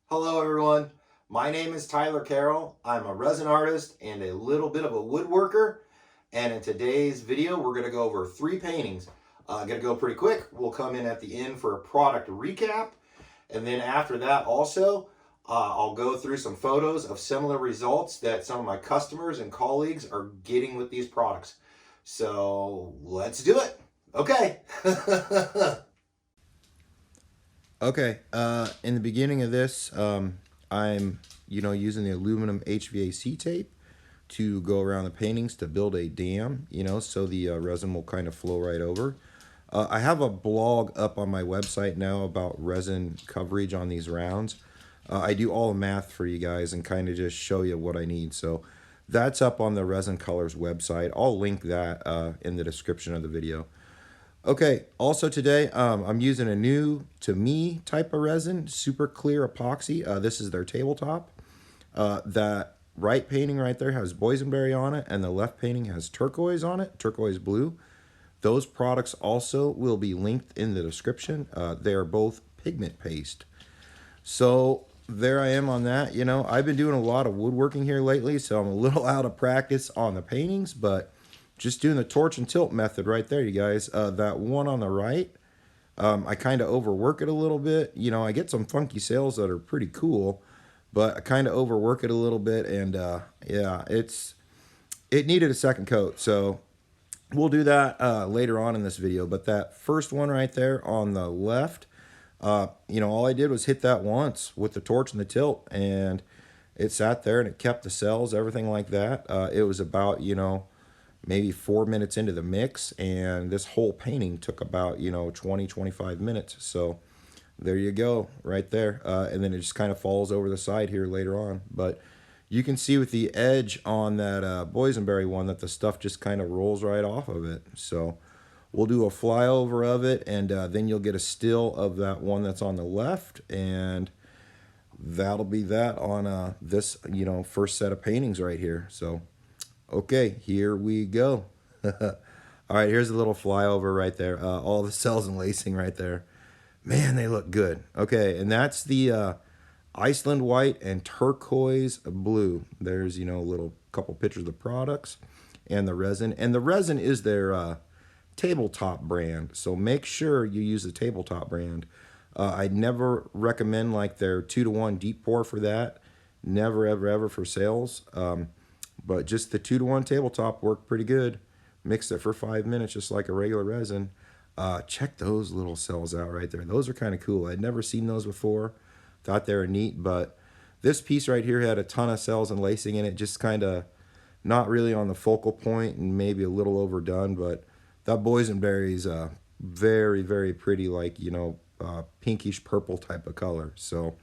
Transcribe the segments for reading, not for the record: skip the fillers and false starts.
Hello everyone, my name is Tyler Carroll. I'm a resin artist and a little bit of a woodworker. And in today's video, we're gonna go over 3 paintings. Gonna go pretty quick. We'll come in at the end for a product recap. And then after that also, I'll go through some photos of similar results that some of my customers and colleagues are getting with these products. So let's do it. Okay. Okay, in the beginning of this, I'm, using the aluminum HVAC tape to go around the paintings to build a dam, so the resin will kind of flow right over. I have a blog up on my website now about resin coverage on these rounds. I do all the math for you guys and kind of just show you what I need. So that's up on the Resin Colors website. I'll link that in the description of the video. Okay, also today I'm using a new, to me, type of resin, super clear epoxy. This is their tabletop. That right painting right there has Boysenberry on it, and the left painting has turquoise on it, turquoise blue. Those products also will be linked in the description. They are both pigment paste. So there I am on that. I've been doing a lot of woodworking here lately, so I'm a little out of practice on the paintings, but just doing the torch and tilt method right there, you guys. That one on the right, I kind of overwork it a little bit. I get some funky sails that are pretty cool, but I kind of overwork it a little bit, and yeah, it needed a second coat. So we'll do that later on in this video. But that first one right there on the left, all I did was hit that once with the torch and the tilt, and it sat there and it kept the cells, everything like that. It was about, maybe 4 minutes into the mix, and this whole painting took about 20-25 minutes. So there you go right there, and then it just kind of falls over the side here later on. But you can see with the edge on that Boysenberry one that the stuff just kind of rolls right off of it. So we'll do a flyover of it, and then you'll get a still of that one that's on the left, and that'll be that on this first set of paintings right here. So okay, here we go. All right, here's a little flyover right there. All the cells and lacing right there. Man, they look good. Okay, and that's the Iceland white and turquoise blue. There's, a little couple pictures of the products and the resin. And the resin is their tabletop brand, so make sure you use the tabletop brand. I'd never recommend like their 2-to-1 deep pour for that. Never, ever, ever for sales. But just the 2-to-1 tabletop worked pretty good. Mixed it for 5 minutes just like a regular resin. Check those little cells out right there. Those are kind of cool. I'd never seen those before. Thought they were neat, but this piece right here had a ton of cells and lacing in it. Just kind of not really on the focal point and maybe a little overdone, but that boysenberry is very, very pretty, like, pinkish purple type of color. So,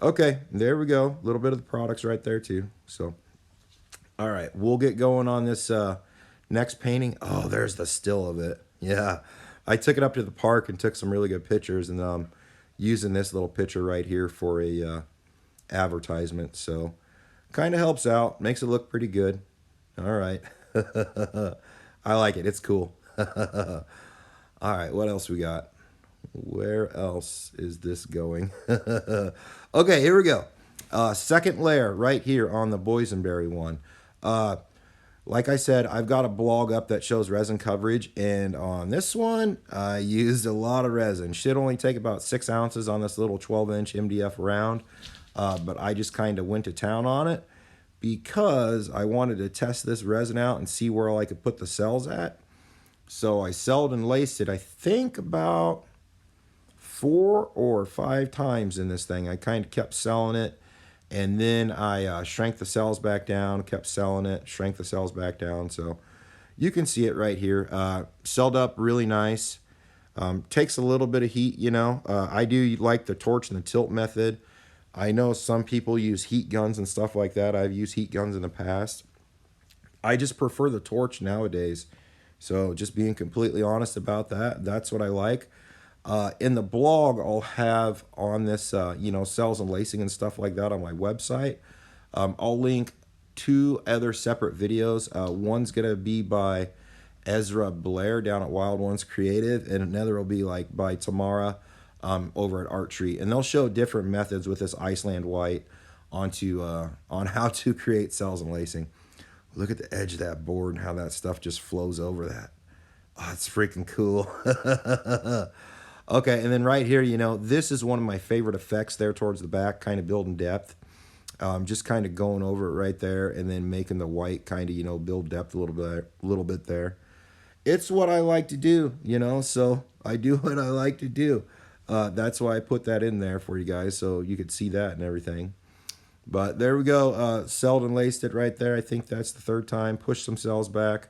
okay, there we go. A little bit of the products right there too. So, all right, we'll get going on this next painting. Oh, there's the still of it. Yeah, I took it up to the park and took some really good pictures, and using this little picture right here for a advertisement. So kind of helps out, makes it look pretty good. All right. I like it. It's cool. All right, what else we got? Where else is this going? Okay, here we go. Second layer right here on the Boysenberry one. Like I said, I've got a blog up that shows resin coverage, and on this one, I used a lot of resin. Should only take about 6 ounces on this little 12-inch MDF round, but I just kind of went to town on it because I wanted to test this resin out and see where I could put the cells at. So I celled and laced it, I think about 4 or 5 times in this thing. I kind of kept selling it. And then I shrank the cells back down, kept selling it, shrank the cells back down. So you can see it right here. Celled up really nice. Takes a little bit of heat, I do like the torch and the tilt method. I know some people use heat guns and stuff like that. I've used heat guns in the past. I just prefer the torch nowadays. So just being completely honest about that, that's what I like. In the blog, I'll have on this, cells and lacing and stuff like that on my website. I'll link 2 other separate videos. One's going to be by Ezra Blair down at Wild Ones Creative, and another will be by Tamara over at Arttree, and they'll show different methods with this Iceland white onto on how to create cells and lacing. Look at the edge of that board and how that stuff just flows over that. Oh, it's freaking cool. Okay, and then right here, this is one of my favorite effects there towards the back, kind of building depth. Just kind of going over it right there and then making the white kind of, build depth a little bit there. It's what I like to do, so I do what I like to do. That's why I put that in there for you guys so you could see that and everything. But there we go. Celled and laced it right there. I think that's the third time. Push some cells back.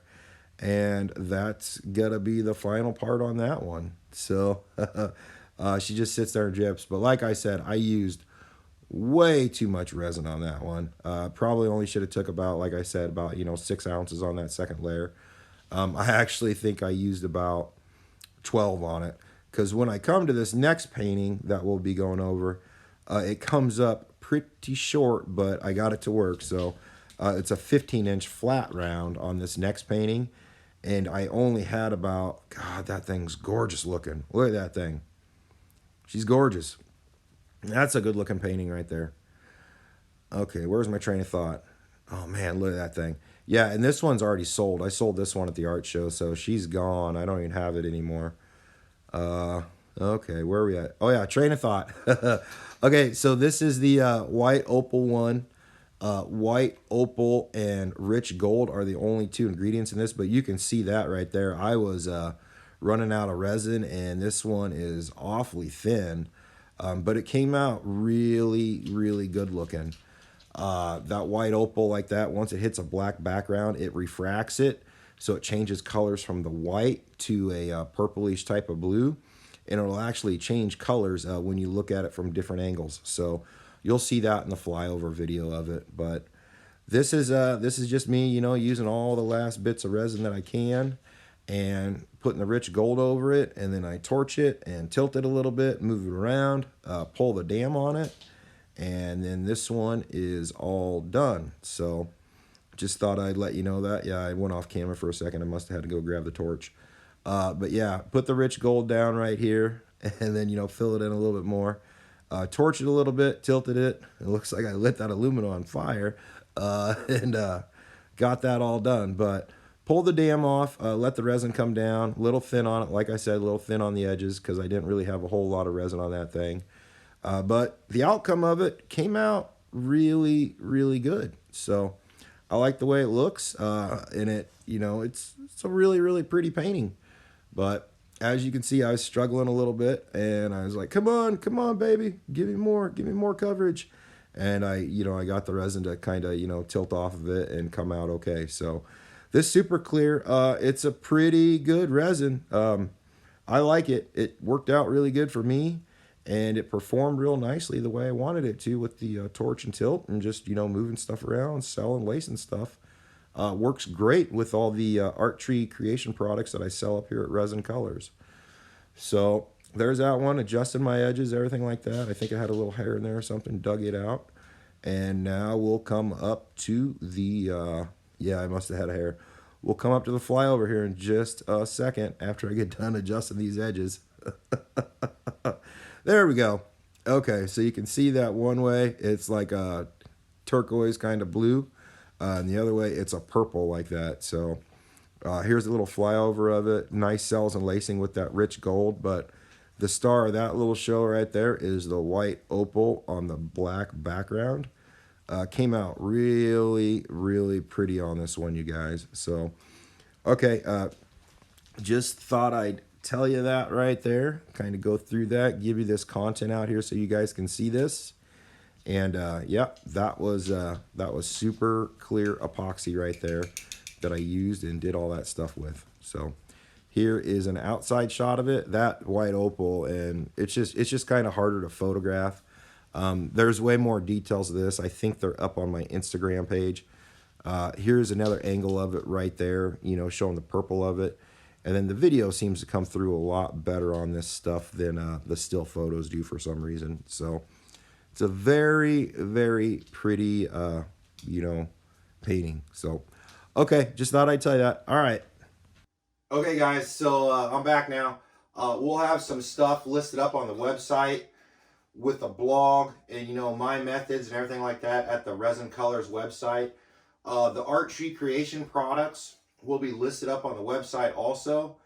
And that's going to be the final part on that one. So she just sits there and drips. But like I said, I used way too much resin on that one. Probably only should have took about, like I said, about 6 ounces on that second layer. I actually think I used about 12 on it, because when I come to this next painting that we'll be going over, it comes up pretty short, but I got it to work. So it's a 15-inch flat round on this next painting, and I only had about, God, that thing's gorgeous looking. Look at that thing. She's gorgeous. That's a good looking painting right there. Okay, where's my train of thought? Oh man, look at that thing. Yeah, and this one's already sold. I sold this one at the art show, so she's gone. I don't even have it anymore. Okay, where are we at? Oh yeah, train of thought. Okay, so this is the white opal one. White opal and rich gold are the only two ingredients in this, but you can see that right there. I was running out of resin, and this one is awfully thin, but it came out really, really good looking. That white opal like that, once it hits a black background, it refracts it, so it changes colors from the white to a purplish type of blue, and it'll actually change colors when you look at it from different angles. So you'll see that in the flyover video of it. But this is just me, using all the last bits of resin that I can and putting the rich gold over it, and then I torch it and tilt it a little bit, move it around, pull the dam on it, and then this one is all done. So just thought I'd let you know that. Yeah, I went off camera for a second. I must have had to go grab the torch. But yeah, put the rich gold down right here, and then, fill it in a little bit more. Torch it a little bit, tilted it. It looks like I lit that aluminum on fire, and got that all done. But pull the dam off, let the resin come down, a little thin on it. Like I said, a little thin on the edges because I didn't really have a whole lot of resin on that thing. But the outcome of it came out really, really good. So I like the way it looks, and it's a really, really pretty painting. But as you can see, I was struggling a little bit, and I was like, come on, baby, give me more coverage. And I got the resin to kind of, tilt off of it and come out okay. So this super clear, it's a pretty good resin. I like it. It worked out really good for me, and it performed real nicely the way I wanted it to with the torch and tilt and just, moving stuff around, selling, lacing stuff. Works great with all the Arttree creation products that I sell up here at Resin Colors. So there's that one, adjusting my edges, everything like that. I think I had a little hair in there or something, dug it out. And now we'll come up to the, yeah, I must have had a hair. We'll come up to the flyover here in just a second after I get done adjusting these edges. There we go. Okay, so you can see that one way, it's like a turquoise kind of blue. And the other way, it's a purple like that. So here's a little flyover of it. Nice cells and lacing with that rich gold. But the star of that little show right there is the white opal on the black background. Came out really, really pretty on this one, you guys. So, okay, just thought I'd tell you that right there. Kind of go through that, give you this content out here so you guys can see this. And yeah, that was super clear epoxy right there that I used and did all that stuff with. So here is an outside shot of it, that white opal, and it's just kind of harder to photograph. There's way more details of this. I think they're up on my Instagram page. Here's another angle of it right there, showing the purple of it. And then the video seems to come through a lot better on this stuff than the still photos do for some reason. So it's a very, very pretty, painting. So, okay, just thought I'd tell you that. All right. Okay, guys, so I'm back now. We'll have some stuff listed up on the website with the blog and, you know, my methods and everything like that at the Resin Colors website. The art tree creation products will be listed up on the website also.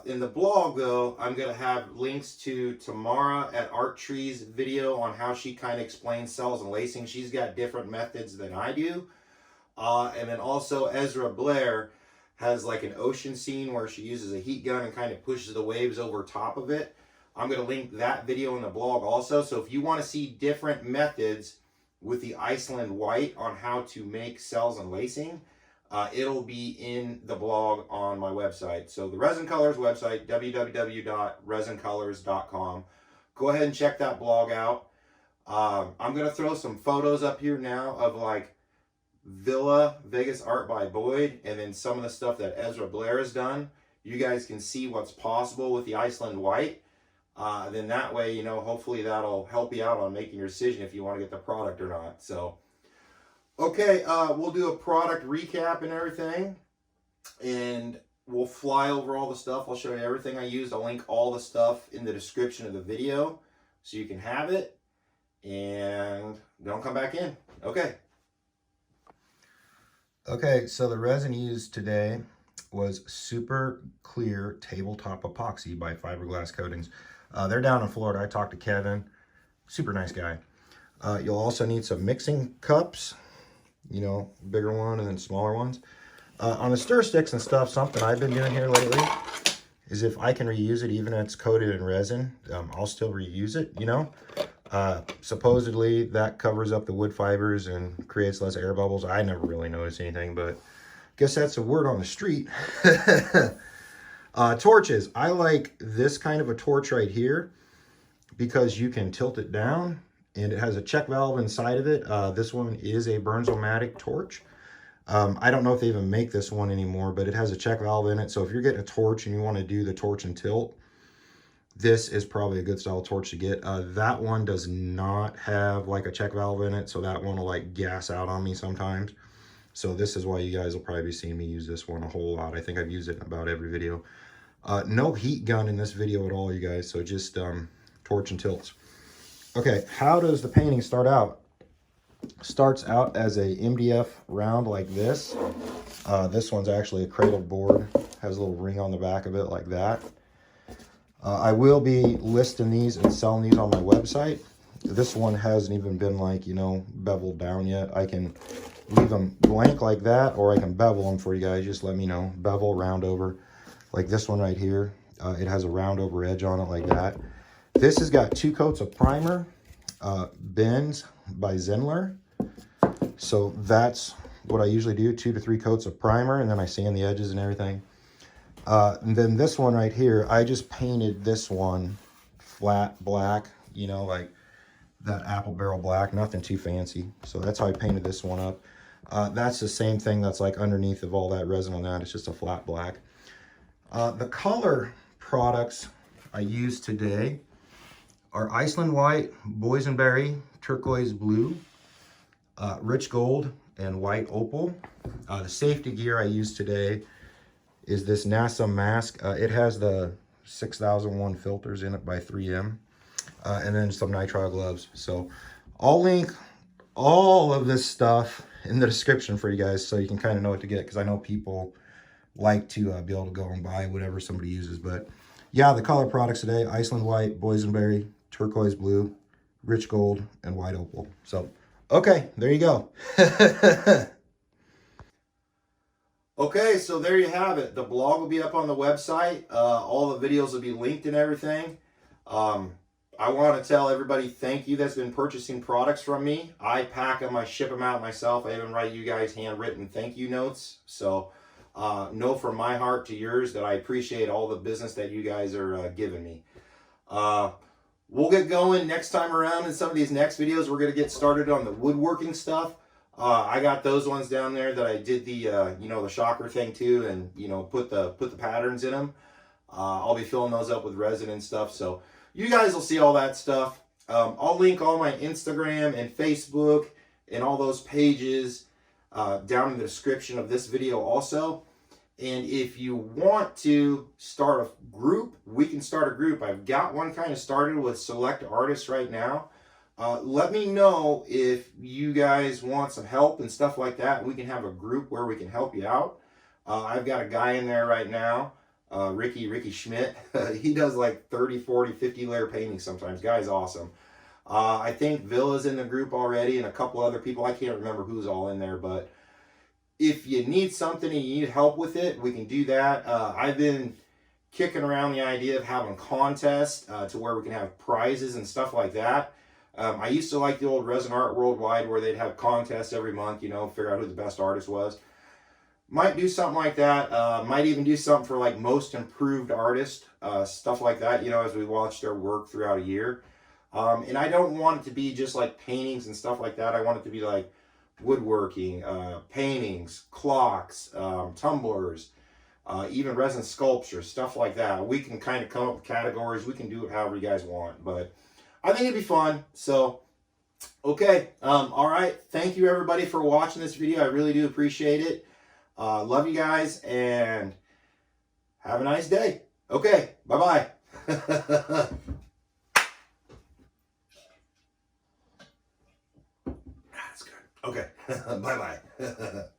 In the blog, though, I'm going to have links to Tamara at Art Tree's video on how she kind of explains cells and lacing. She's got different methods than I do. And then also Ezra Blair has like an ocean scene where she uses a heat gun and kind of pushes the waves over top of it. I'm going to link that video in the blog also. So if you want to see different methods with the Iceland white on how to make cells and lacing, it'll be in the blog on my website. So the Resin Colors website, www.resincolors.com. Go ahead and check that blog out. I'm going to throw some photos up here now of like Villa Vegas Art by Boyd and then some of the stuff that Ezra Blair has done. You guys can see what's possible with the Iceland white. Then that way, you know, hopefully that'll help you out on making your decision if you want to get the product or not. So, okay, we'll do a product recap and everything, and we'll fly over all the stuff. I'll show you everything I used. I'll link all the stuff in the description of the video so you can have it, and don't come back in. Okay. Okay, so the resin used today was super clear tabletop epoxy by Fiberglass Coatings. They're down in Florida. I talked to Kevin, super nice guy. You'll also need some mixing cups, you know, bigger one and then smaller ones. On the stir sticks and stuff, something I've been doing here lately is if I can reuse it, even if it's coated in resin, I'll still reuse it, you know. Supposedly that covers up the wood fibers and creates less air bubbles. I never really noticed anything, but guess that's a word on the street. Torches. I like this kind of a torch right here because you can tilt it down and it has a check valve inside of it. This one is a Burns-O-Matic torch. I don't know if they even make this one anymore, but it has a check valve in it. So if you're getting a torch and you want to do the torch and tilt, this is probably a good style torch to get. That one does not have like a check valve in it, so that one will like gas out on me sometimes. So this is why you guys will probably be seeing me use this one a whole lot. I think I've used it in about every video. No heat gun in this video at all, you guys, so just torch and tilts. Okay, how does the painting start out? Starts out as a MDF round like this. This one's actually a cradled board. Has a little ring on the back of it like that. I will be listing these and selling these on my website. This one hasn't even been like, you know, beveled down yet. I can leave them blank like that, or I can bevel them for you guys. Just let me know. Bevel, round over. Like this one right here. It has a round over edge on it like that. This has got 2 coats of primer. Bends by Zinler. So that's what I usually do. 2 to 3 coats of primer, and then I sand the edges and everything. And then this one right here, I just painted this one flat black, you know, like that apple barrel black, nothing too fancy. So that's how I painted this one up. That's the same thing that's like underneath of all that resin on that. It's just a flat black. The color products I used today are Iceland white, Boysenberry, turquoise blue, rich gold, and white opal. The safety gear I used today is this NASA mask. It has the 6001 filters in it by 3M, and then some nitrile gloves. So I'll link all of this stuff in the description for you guys so you can kind of know what to get, because I know people like to be able to go and buy whatever somebody uses. But yeah, the color products today: Iceland white, Boysenberry, turquoise blue, rich gold, and white opal. So okay, there you go. Okay, so there you have it. The blog will be up on the website. All the videos will be linked and everything. I want to tell everybody thank you that's been purchasing products from me. I pack them, I ship them out myself. I even write you guys handwritten thank you notes. So know from my heart to yours that I appreciate all the business that you guys are giving me. We'll get going next time around in some of these next videos. We're going to get started on the woodworking stuff. I got those ones down there that I did the, you know, the shocker thing too, and, you know, put the patterns in them. I'll be filling those up with resin and stuff. So you guys will see all that stuff. I'll link all my Instagram and Facebook and all those pages down in the description of this video also. And if you want to start a group, we can start a group. I've got one kind of started with select artists right now. Let me know if you guys want some help and stuff like that. We can have a group where we can help you out. I've got a guy in there right now, Ricky Schmidt. He does like 30, 40, 50 layer paintings sometimes. Guy's awesome. I think Villa's in the group already and a couple other people. I can't remember who's all in there, but if you need something and you need help with it, we can do that. I've been kicking around the idea of having contests to where we can have prizes and stuff like that. I used to like the old Resin Art Worldwide where they'd have contests every month, you know, figure out who the best artist was. Might do something like that. Might even do something for like most improved artist, stuff like that, you know, as we watch their work throughout a year. And I don't want it to be just like paintings and stuff like that. I want it to be like woodworking, paintings, clocks, tumblers, even resin sculpture, stuff like that. We can kind of come up with categories. We can do it however you guys want, but I think it'd be fun. So, okay. All right. Thank you everybody for watching this video. I really do appreciate it. Love you guys and have a nice day. Okay. Bye-bye. That's good. Okay. Bye-bye.